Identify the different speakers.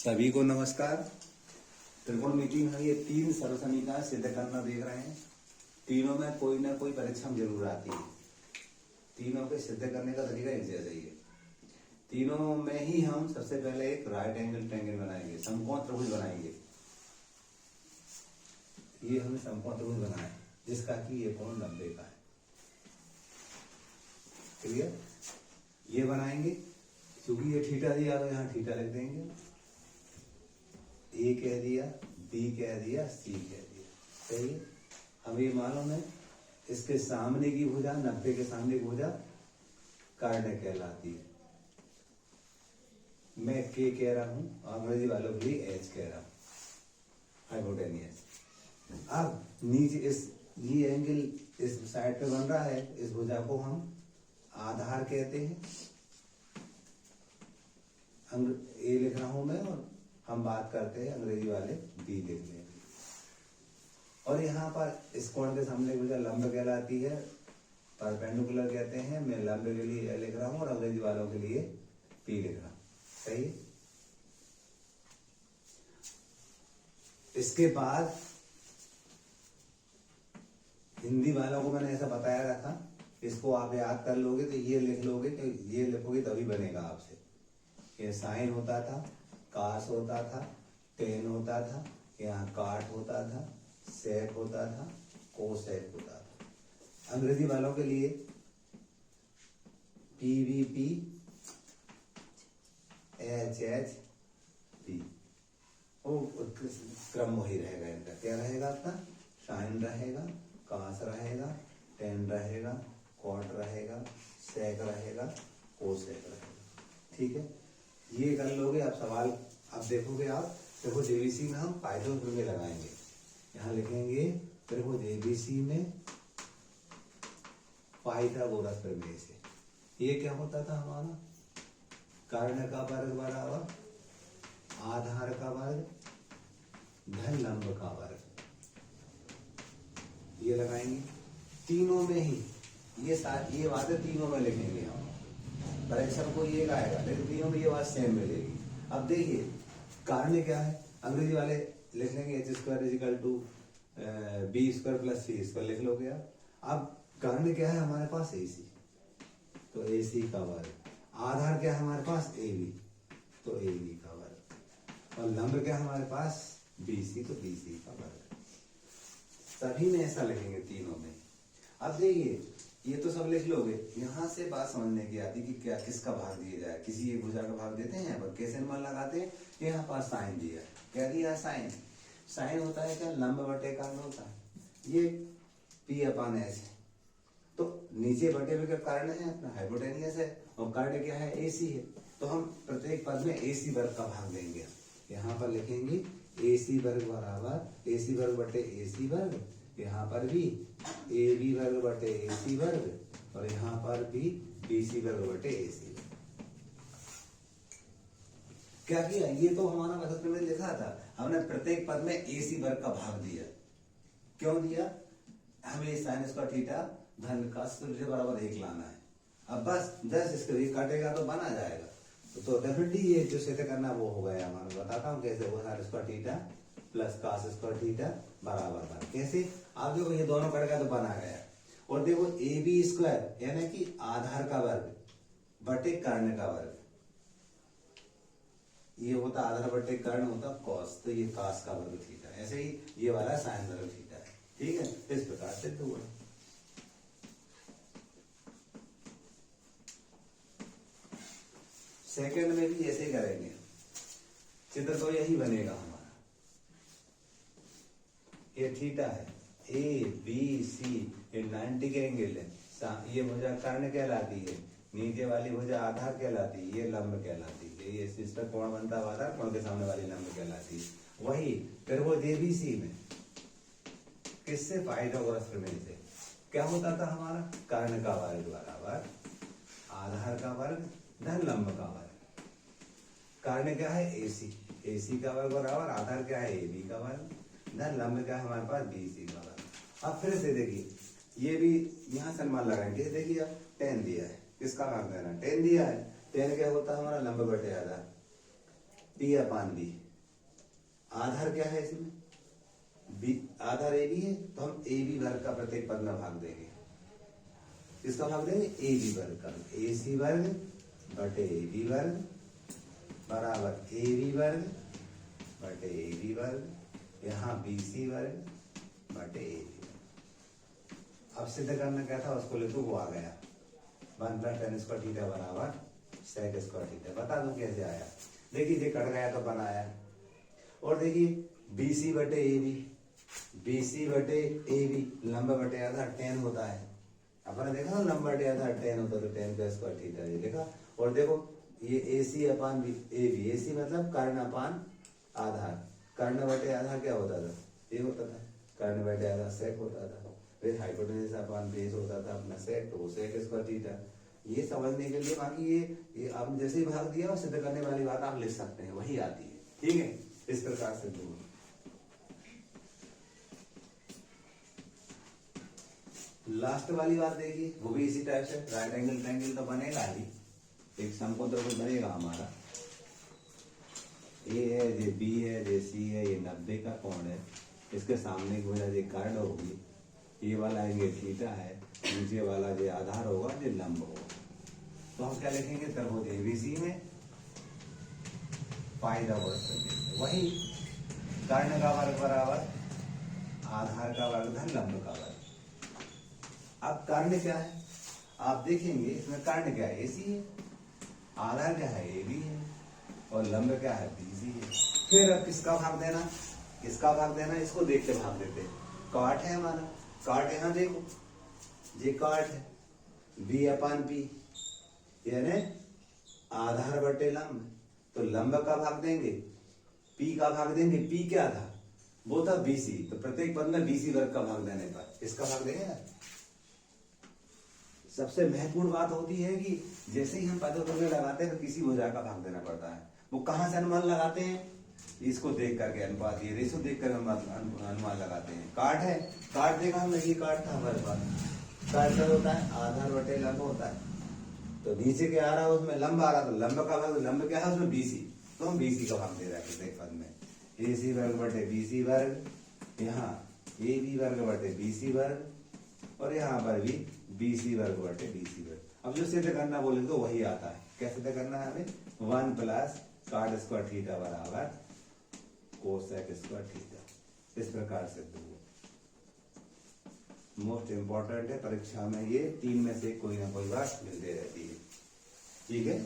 Speaker 1: सभी को नमस्कार। त्रिकोणमिति में ये तीन सरल समीकरण सिद्ध करना देख रहे हैं। तीनों में कोई ना कोई परीक्षा में जरूर आती है। तीनों के सिद्ध करने का तरीका एक जैसा ही है। तीनों में ही हम सबसे पहले एक राइट एंगल ट्रायंगल बनाएंगे, समकोण त्रिभुज बनाएंगे। ये हमने समकोण त्रिभुज बनाया जिसका कि ये कोण 90 का है। क्लियर? ये बनाएंगे क्योंकि ये थीटा दिया तो यहाँ थीटा लिख देंगे। ए कह दिया, बी कह दिया, सी कह दिया। सही है। अब ये मालूम है इसके सामने की भुजा 90 के सामने की भुजा कर्ण कहलाती है। मैं के कह रहा हूं, अंग्रेजी वालों के लिए एच कह रहा हूं, हाइपोटेनियस। अब नीचे इस ये एंगल इस साइड पे बन रहा है, इस भुजा को हम आधार कहते हैं। ए लिख रहा हूं मैं और हम बात करते हैं अंग्रेजी वाले बी लिख लेंगे। और यहाँ पर इस कोण के सामने भुजा लंब कहलाती है, परपेंडिकुलर कहते हैं। मैं लंब के लिए ए लिख रहा हूं और अंग्रेजी वालों के लिए पी लिख रहा हूं। सही है। इसके बाद हिंदी वालों को मैंने ऐसा बताया था, इसको आप याद कर लोगे तो ये लिख लोगे, तो ये लिखोगे तभी बनेगा आपसे। ये साइन होता था, कास होता था, टेन होता था, यहाँ काट होता था, सेक होता था, कोसेक होता था। अंग्रेजी वालों के लिए पीवीपी, एच पी, वो क्रम वही रहेगा इनका। क्या रहेगा आपका? साइन रहेगा, कास रहेगा, टेन रहेगा, कॉट रहेगा, सेक रहेगा, कोसेक रहेगा। ठीक है, ये कर लोगे। अब सवाल अब देखोगे आप, त्रिभुज एबीसी में हम पाइथागोरस प्रमेय लगाएंगे। यहाँ लिखेंगे त्रिभुज एबीसी में पाइथागोरस प्रमेय से। ये क्या होता था हमारा? कर्ण का वर्ग बराबर आधार का वर्ग धन लंब का वर्ग। ये लगाएंगे तीनों में ही। ये बातें तीनों में लिखेंगे हम। परीक्षा को ये आएगा लेकिन तीनों में ये बात सेम मिलेगी। अब देखिए कारण क्या है, अंग्रेजी वाले लिख लेंगे H square is equal to B square plus C square लिख लोगे आप। अब कारण क्या है हमारे पास? ए सी, तो ए सी का वर्ग। आधार क्या है हमारे पास? ए बी, तो ए बी का वर्ग। और लंब क्या है हमारे पास? बी सी, तो बी सी का वर्ग। सभी में ऐसा लिखेंगे तीनों में। अब देखिए ये तो सब लिख लोगे। यहाँ से बात समझने की आती कि क्या किसका भाग दिया जाए। किसी एक भुजा का भाग देते हैं, यहाँ पर कैसे अनुमान लगाते हैं? यहाँ पास साइन दिया है। क्या दिया? साइन। साइन होता है क्या? लंब बटे कर्ण होता है। ये पी अपन एच है, तो नीचे बटे हुए का कर्ण है अपना हाइपोटेनियस है, और कर्ण क्या है? ए सी है। तो हम प्रत्येक पद में ए सी वर्ग का भाग देंगे। यहाँ पर लिखेंगे ए सी वर्ग बराबर ए सी वर्ग बटे ए सी वर्ग। यहाँ पर भी ए बी वर्ग बटे ए सी वर्ग, और यहाँ पर भी बी सी वर्ग बटे ए सी वर्ग। क्या किया? ये तो हमारा पद्धति में लिखा था, हमने प्रत्येक पद में ए सी वर्ग का भाग दिया। क्यों दिया? हमें साइन स्क्वायर थीटा धन का सूत्र बराबर 1 लाना है। अब बस 10 इसके भी काटेगा तो बना जाएगा। तो डेफिनेटली ये जो सिद्ध करना वो हो गया हमारा। बताता हूँ कैसे वो sine square theta plus cos square theta बराबर। कैसे? आप देखो ये दोनों कटेगा तो बना गया। और देखो ए बी स्क्वायर यानी कि आधार का वर्ग बटे कर्ण का वर्ग। ये होता आधार बटे कर्ण होता कॉस, तो ये कास का वर्ग थीटा। ऐसे ही ये वाला साइन वर्ग थीटा है। ठीक है, इस प्रकार सिद्ध हुआ। सेकंड में भी ऐसे ही करेंगे। चित्र तो यही बनेगा हमारा। ये थीटा है, ए बी सी, ये 90 के एंगल है। ये भुजा कर्ण कहलाती है, नीचे वाली भुजा आधार कहलाती है, ये लंब कहलाती है। ये इस पर कोण बनता है आधार, कोण के सामने वाली लंब कहलाती है। वही त्रिभुज एबीसी में किससे? पाइथागोरस प्रमेय से। क्या होता था हमारा? कर्ण का वर्ग बराबर आधार का वर्ग धन लंब का वर्ग। कर्ण क्या है? ए सी, ए सी का वर्ग बराबर आधार क्या है? ए बी का वर्ग धन लंब क्या है हमारे पास? बी सी का वर्ग। अब फिर से देखिए ये भी यहाँ से अनुमान लगाएंगे। देखिए अब 10 दिया है, किसका भाग देना? 10 दिया है। 10 क्या होता है हमारा? लंब बटे आधार। P अपान B। आधार क्या है इसमें? B, आधार AB है, तो हम AB वर्ग का प्रत्येक पद में भाग देंगे। किसका भाग देंगे? AB वर्ग का। AC वर्ग बटे AB वर्ग बराबर AB वर्ग बटे AB वर्ग, यहाँ BC वर्ग बटे AB वर्ग। अब सिद्ध करना क्या था, उसको लिखो, वो आ गया 1 + tan स्क्वायर थीटा बराबर sec स्क्वायर थीटा। बता दूं कैसे आया? देखिए ये कट गया तो बनाया, और देखिए BC बटे AB, BC बटे AB, लंब बटे आधार tan होता है। अपने देखा ना, लंब बटे आधार tan होता है, तो tan का स्क्वायर थीटा ये देखा। और देखो ये AC अपान AB, AC मतलब कर्ण अपान आधार, कर्ण बटे आधार क्या होता था? ये होता था, कर्ण बटे आधार sec होता था। फिर हाइपोटेनस अपान बेस होता था अपना sec, तो वो sec स्क्वायर थीटा। ये समझने के लिए बाकी ये आप जैसे ही भाग दिया और सिद्ध करने वाली बात आप लिख सकते हैं, वही आती है। ठीक है, इस प्रकार से दो। लास्ट वाली बात देखिए, वो भी इसी टाइप से राइट एंगल ट्रायंगल तो बनेगा ही, एक समकोण बनेगा हमारा। ए है, ये बी है, ये सी है, ये 90 का कोण है, इसके सामने की वजह ये कार्ड होगी, ये वाला ये थीटा है, नीचे वाला ये आधार होगा, ये लंब होगा। तो हम क्या लिखेंगे? त्रिभुज एबीसी में पाई द वर्ग, वही कर्ण का वर्ग बराबर आधार का वर्ग धन लंब का वर्ग। अब कर्ण क्या है आप देखेंगे, इसमें कर्ण क्या है? एसी है, आधार क्या है? एबी है, और लंब क्या है? बीसी है। फिर अब किसका भाग देना? किसका भाग देना? इसको देख के भाग देते हैं। काट है हमारा, काट यहाँ देखो, ये काट है बी अपान पी, यानी आधार बटे लंब, तो लंब का भाग देंगे, पी का भाग देंगे। पी क्या था? वो था बीसी, तो प्रत्येक पद में बीसी वर्ग का भाग देने पर इसका भाग देंगे ना। सबसे महत्वपूर्ण बात होती है कि जैसे ही हम पदों में लगाते हैं तो किसी भुजा का भाग देना पड़ता है। वो कहां से अनुमान लगाते हैं? इसको देख करके, अनुपात, ये रेशो देख कर अनुमान लगाते हैं। काट है, काट देखा हमने, ये काट था हमारे पास। काट क्या होता है? आधार बटे लंब होता है। तो नीचे क्या आ रहा है? उसमें लंब आ रहा, तो लंब का भाग, लंब क्या है उसमें? बीसी, तो हम बीसी का भाग दे रहे हैं प्रत्येक पद में। एसी वर्ग बटे बीसी वर्ग, यहाँ AB वर्ग बटे BC वर्ग, और यहाँ पर भी BC वर्ग बटे BC वर्ग। अब जो सिद्ध करना बोले तो वही आता है। क्या सिद्ध करना है हमें? 1 + cot स्क्वायर थीटा बराबर कोसेक स्क्वायर थीटा। इस प्रकार से दो मोस्ट इंपॉर्टेंट है, परीक्षा में ये 3 में से कोई ना कोई बात मिलती रहती है। ठीक है।